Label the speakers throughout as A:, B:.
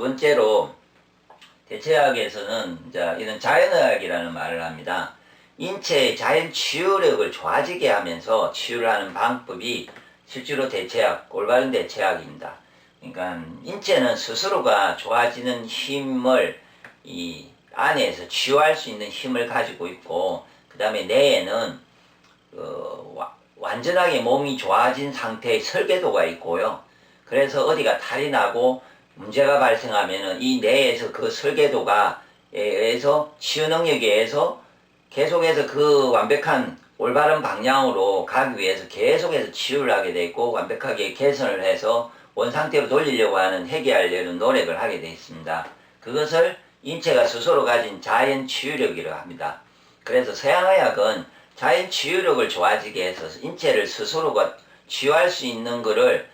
A: 번째로 대체학에서는 이제 이런 자연의학이라는 말을 합니다. 인체의 자연 치유력을 좋아지게 하면서 치유를 하는 방법이 실제로 대체학, 올바른 대체학입니다. 그러니까 인체는 스스로가 좋아지는 힘을 이 안에서 치유할 수 있는 힘을 가지고 있고, 그 다음에 뇌에는 완전하게 몸이 좋아진 상태의 설계도가 있고요. 그래서 어디가 탈이 나고 문제가 발생하면은 이 뇌에서 그 설계도가 에서 치유 능력에 의해서 계속해서 그 완벽한 올바른 방향으로 가기 위해서 계속해서 치유를 하게 돼 있고, 완벽하게 개선을 해서 원상태로 돌리려고 하는, 회개하려는 노력을 하게 돼 있습니다. 그것을 인체가 스스로 가진 자연 치유력이라고 합니다. 그래서 서양의학은 자연 치유력을 좋아지게 해서 인체를 스스로가 치유할 수 있는 것을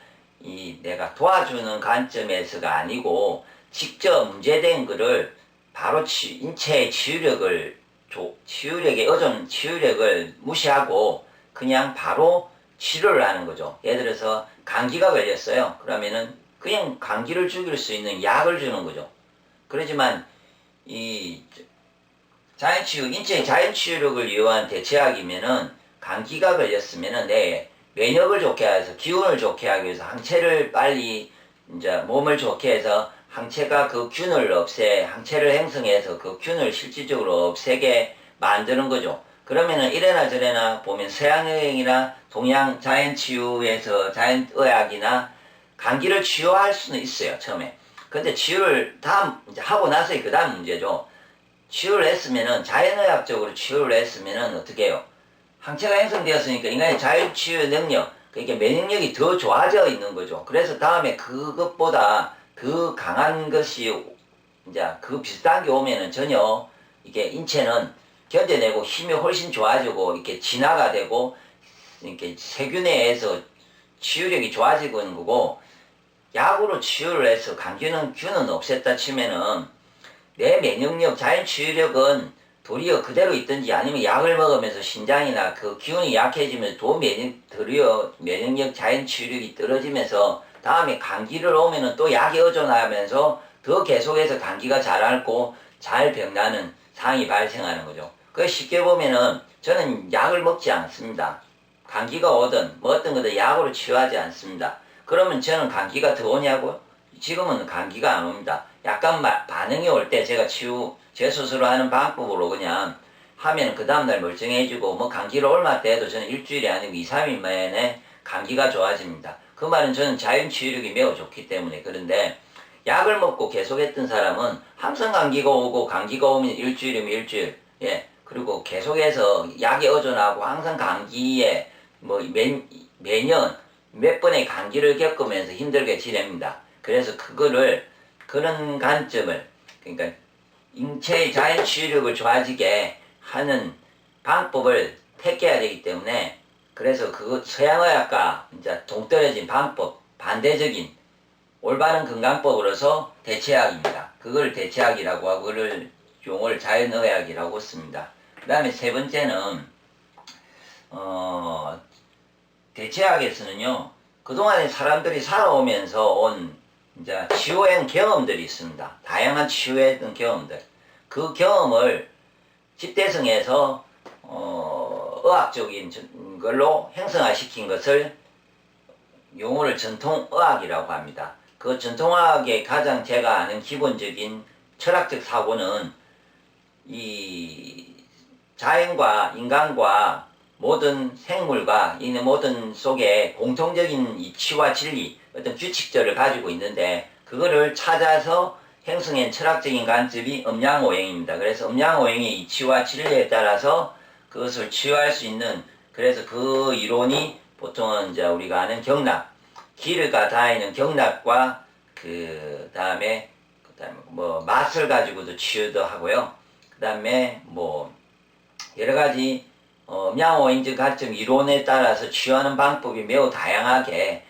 A: 내가 도와주는 관점에서가 아니고, 직접 문제된 것을 바로 인체의 치유력의 치유력을 무시하고 그냥 바로 치료를 하는 거죠. 예를 들어서 감기가 걸렸어요. 그러면은 그냥 감기를 죽일 수 있는 약을 주는 거죠. 그렇지만 이 자연치유, 인체의 자연치유력을 이용한 대체약이면은, 감기가 걸렸으면은 내 면역을 좋게 해서, 기운을 좋게 하기 위해서 항체를 빨리 이제 몸을 좋게 해서 항체가 그 균을 항체를 형성해서 그 균을 실질적으로 없애게 만드는 거죠. 그러면은 이래나 저래나 보면 서양의학이나 동양 자연치유에서, 자연의학이나 감기를 치유할 수는 있어요, 처음에. 근데 치유를 이제 하고 나서의 그 다음 문제죠. 치유를 했으면은, 자연의학적으로 치유를 했으면은 어떻게 해요? 항체가 형성되었으니까 인간의 자율치유 능력, 그러니까 면역력이 더 좋아져 있는 거죠. 그래서 다음에 그것보다 더 강한 것이, 이제 그 비슷한 게 오면은 전혀 이게 인체는 견뎌내고 힘이 훨씬 좋아지고 이렇게 진화가 되고 이렇게 세균에 의해서 치유력이 좋아지고 있는 거고, 약으로 치유를 해서 균은 없앴다 치면은 내 면역력, 자연 치유력은 도리어 그대로 있든지, 아니면 약을 먹으면서 신장이나 그 기운이 약해지면 도리어 면역력, 자연 치유력이 떨어지면서 다음에 감기를 오면은 또 약에 의존하면서 더 계속해서 감기가 잘 앓고 잘 병나는 상황이 발생하는 거죠. 그 쉽게 보면은 저는 약을 먹지 않습니다. 감기가 오든 뭐 어떤 거든 약으로 치유하지 않습니다. 그러면 저는 감기가 더 오냐고요? 지금은 감기가 안 옵니다. 약간 반응이 올 때 제가 제 스스로 하는 방법으로 그냥 하면 그 다음날 멀쩡해지고, 뭐 감기를 얼마 때 해도 저는 일주일이 아니고 2, 3일 만에 감기가 좋아집니다. 그 말은 저는 자연치유력이 매우 좋기 때문에. 그런데 약을 먹고 계속했던 사람은 항상 감기가 오고, 감기가 오면 일주일이면 일주일, 그리고 계속해서 약에 의존하고 항상 감기에 뭐 매년 몇 번의 감기를 겪으면서 힘들게 지냅니다. 그래서 그런 관점을, 그러니까 인체의 자연 치유력을 좋아지게 하는 방법을 택해야 되기 때문에, 그래서 서양의학과 이제 동떨어진 방법, 반대적인 올바른 건강법으로서 대체학입니다. 그걸 대체학이라고 하고, 그걸 용어를 자연의학이라고 씁니다. 그 다음에 세 번째는 대체학에서는요, 그동안에 사람들이 살아오면서 온 이제 치유의 경험들이 있습니다. 다양한 치유의 경험들. 그 경험을 집대성에서 의학적인 걸로 형성화시킨 것을 용어를 전통의학이라고 합니다. 그 전통의학의 가장 제가 아는 기본적인 철학적 사고는 이 자연과 인간과 모든 생물과 이 모든 속에 공통적인 이치와 진리, 어떤 규칙들을 가지고 있는데, 그거를 찾아서 형성한 철학적인 관점이 음양오행입니다. 그래서 음양오행의 이치와 진리에 따라서 그것을 치유할 수 있는, 그래서 그 이론이 보통은 이제 우리가 아는 경락, 기를 다니는 경락과 그 다음에 뭐 맛을 가지고도 치유도 하고요. 그 다음에 뭐 여러 가지 음양오행적 관점 이론에 따라서 치유하는 방법이 매우 다양하게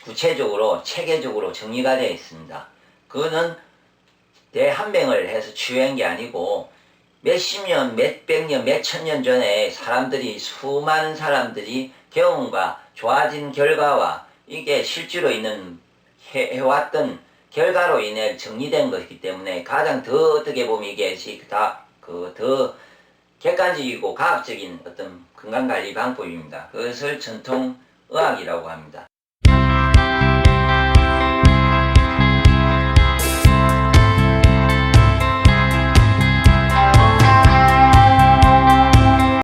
A: 구체적으로 체계적으로 정리가 되어 있습니다. 그거는 대한병을 해서 치유한 게 아니고, 몇십 년, 몇백 년, 몇천 년 전에 수많은 사람들이 경험과 좋아진 결과와 이게 실제로 있는 해왔던 결과로 인해 정리된 것이기 때문에 가장 더 어떻게 보면 이게 더 객관적이고 과학적인 어떤 건강관리 방법입니다. 그것을 전통의학이라고 합니다.